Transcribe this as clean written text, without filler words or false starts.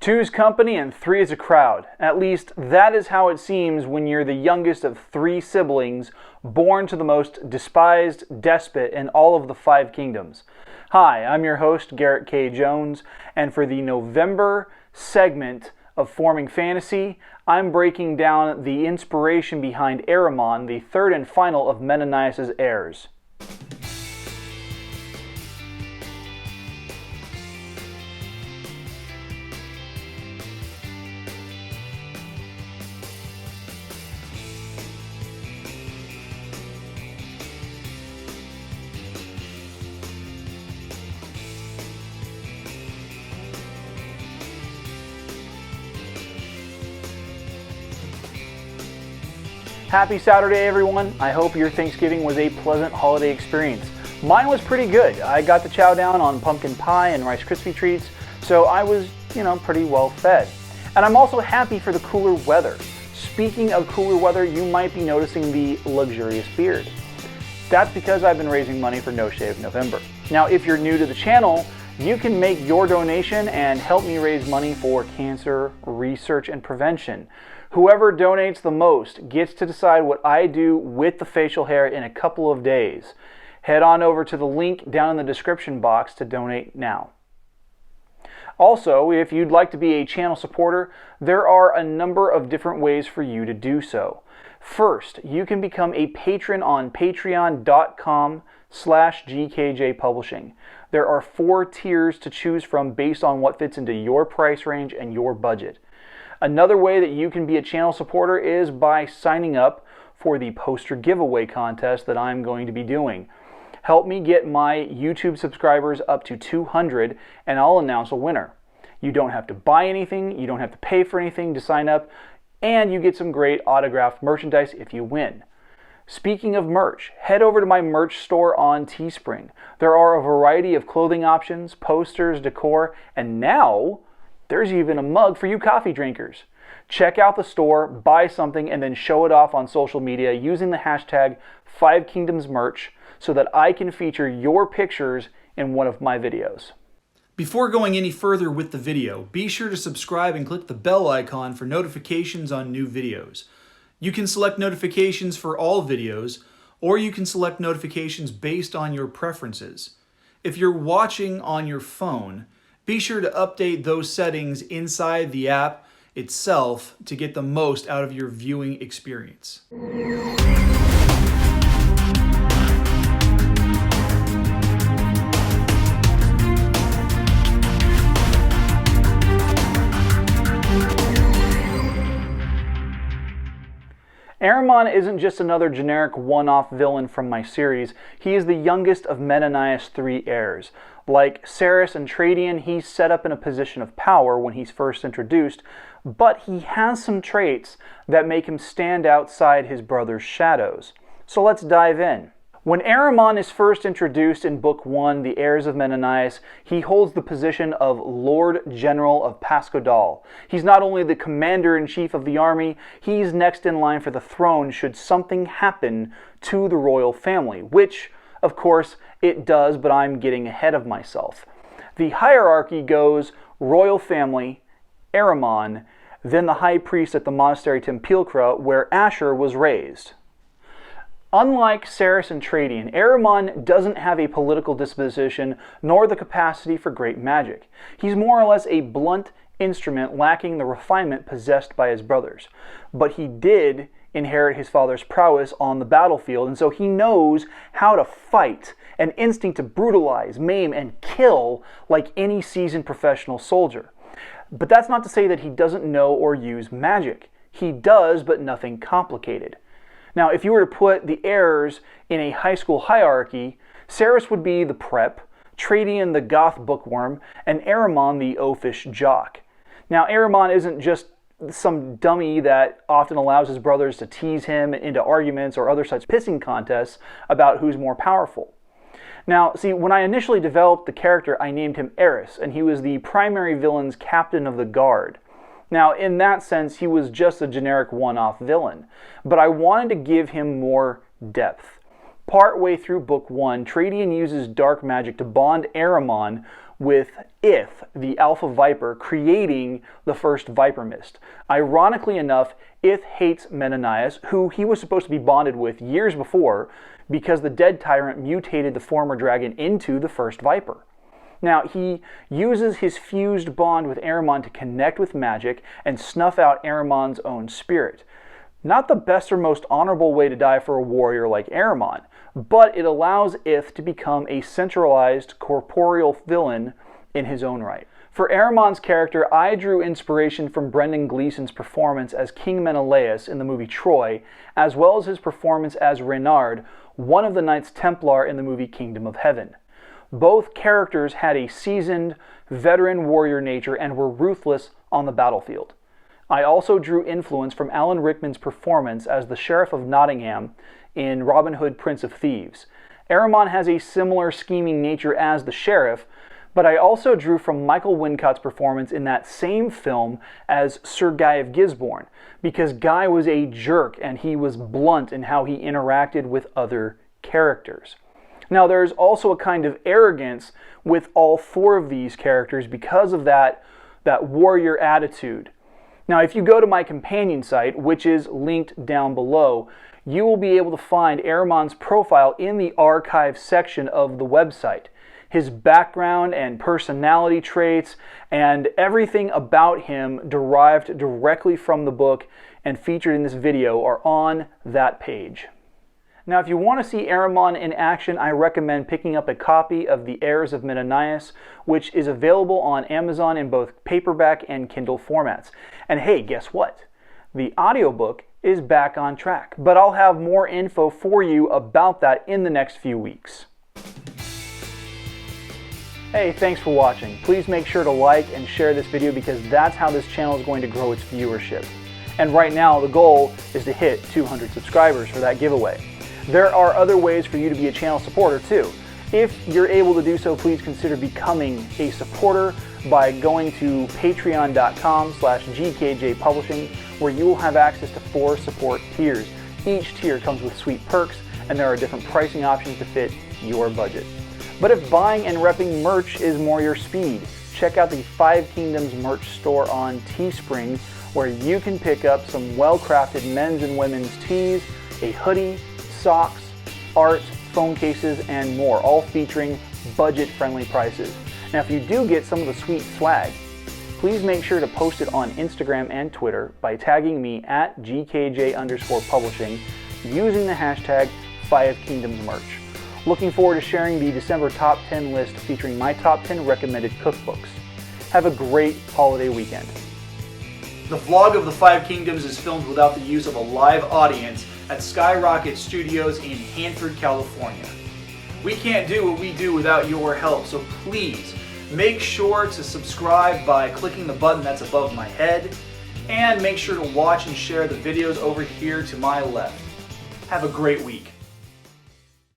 Two's company and three is a crowd. At least that is how it seems when you're the youngest of three siblings, born to the most despised despot in all of the 5 kingdoms. Hi, I'm your host, Garrett K. Jones, and for the November segment of Forming Fantasy, I'm breaking down the inspiration behind Arimon, the third and final of Menonias' heirs. Happy Saturday, everyone. I hope your Thanksgiving was a pleasant holiday experience. Mine was pretty good. I got to chow down on pumpkin pie and Rice Krispie treats, so I was, pretty well fed. And I'm also happy for the cooler weather. Speaking of cooler weather, you might be noticing the luxurious beard. That's because I've been raising money for No Shave November. Now, if you're new to the channel, you can make your donation and help me raise money for cancer research and prevention. Whoever donates the most gets to decide what I do with the facial hair in a couple of days. Head on over to the link down in the description box to donate now. Also, if you'd like to be a channel supporter, there are a number of different ways for you to do so. First, you can become a patron on patreon.com/GKJpublishing. There are 4 tiers to choose from based on what fits into your price range and your budget. Another way that you can be a channel supporter is by signing up for the poster giveaway contest that I'm going to be doing. Help me get my YouTube subscribers up to 200 and I'll announce a winner. You don't have to buy anything, you don't have to pay for anything to sign up, and you get some great autographed merchandise if you win. Speaking of merch, head over to my merch store on Teespring. There are a variety of clothing options, posters, decor, and now there's even a mug for you coffee drinkers. Check out the store, buy something, and then show it off on social media using the hashtag 5kingdomsmerch so that I can feature your pictures in one of my videos. Before going any further with the video, be sure to subscribe and click the bell icon for notifications on new videos. You can select notifications for all videos, or you can select notifications based on your preferences. If you're watching on your phone, be sure to update those settings inside the app itself to get the most out of your viewing experience. Arimon isn't just another generic one-off villain from my series. He is the youngest of Menonias' 3 heirs. Like Cerys and Tradian, he's set up in a position of power when he's first introduced, but he has some traits that make him stand outside his brother's shadows. So let's dive in. When Arimon is first introduced in Book 1, The Heirs of Menonias, he holds the position of Lord General of Pascodal. He's not only the commander-in-chief of the army, he's next in line for the throne should something happen to the royal family, which, of course, it does, but I'm getting ahead of myself. The hierarchy goes royal family, Arimon, then the high priest at the monastery Tempilcra, where Asher was raised. Unlike Cerys and Tradian, Arimon doesn't have a political disposition nor the capacity for great magic. He's more or less a blunt instrument lacking the refinement possessed by his brothers. But he did inherit his father's prowess on the battlefield, and so he knows how to fight, an instinct to brutalize, maim, and kill like any seasoned professional soldier. But that's not to say that he doesn't know or use magic. He does, but nothing complicated. Now, if you were to put the heirs in a high school hierarchy, Cerys would be the prep, Tradian the goth bookworm, and Arimon the oafish jock. Now, Arimon isn't just some dummy that often allows his brothers to tease him into arguments or other such pissing contests about who's more powerful. Now, see, when I initially developed the character, I named him Eris, and he was the primary villain's captain of the guard. Now, in that sense, he was just a generic one-off villain, but I wanted to give him more depth. Partway through Book 1, Tradian uses dark magic to bond Arimon with Ith, the Alpha Viper, creating the first Viper Mist. Ironically enough, Ith hates Menonias, who he was supposed to be bonded with years before, because the dead tyrant mutated the former dragon into the first Viper. Now, he uses his fused bond with Arimon to connect with magic and snuff out Arimon's own spirit. Not the best or most honorable way to die for a warrior like Arimon, but it allows Ith to become a centralized corporeal villain in his own right. For Arimon's character, I drew inspiration from Brendan Gleeson's performance as King Menelaus in the movie Troy, as well as his performance as Reynard, one of the Knights Templar in the movie Kingdom of Heaven. Both characters had a seasoned, veteran warrior nature and were ruthless on the battlefield. I also drew influence from Alan Rickman's performance as the Sheriff of Nottingham in Robin Hood, Prince of Thieves. Arimon has a similar scheming nature as the Sheriff, but I also drew from Michael Wincott's performance in that same film as Sir Guy of Gisborne, because Guy was a jerk and he was blunt in how he interacted with other characters. Now, there's also a kind of arrogance with all four of these characters because of that warrior attitude. Now, if you go to my companion site, which is linked down below, you will be able to find Arimon's profile in the archive section of the website. His background and personality traits and everything about him derived directly from the book and featured in this video are on that page. Now, if you want to see Arimon in action, I recommend picking up a copy of the Heirs of Menonias, which is available on Amazon in both paperback and Kindle formats. And hey, guess what? The audiobook is back on track, but I'll have more info for you about that in the next few weeks. Hey, thanks for watching. Please make sure to like and share this video because that's how this channel is going to grow its viewership. And right now, the goal is to hit 200 subscribers for that giveaway. There are other ways for you to be a channel supporter too. If you're able to do so, please consider becoming a supporter by going to patreon.com/gkjpublishing, where you will have access to 4 support tiers. Each tier comes with sweet perks, and there are different pricing options to fit your budget. But if buying and repping merch is more your speed, check out the 5 Kingdoms merch store on Teespring, where you can pick up some well-crafted men's and women's tees, a hoodie, socks, art, phone cases, and more, all featuring budget-friendly prices. Now, if you do get some of the sweet swag, please make sure to post it on Instagram and Twitter by tagging me at GKJ_publishing using the hashtag 5KingdomsMerch. Looking forward to sharing the December top 10 list featuring my top 10 recommended cookbooks. Have a great holiday weekend. The vlog of the 5 Kingdoms is filmed without the use of a live audience at Skyrocket Studios in Hanford, California. We can't do what we do without your help, so please make sure to subscribe by clicking the button that's above my head, and make sure to watch and share the videos over here to my left. Have a great week.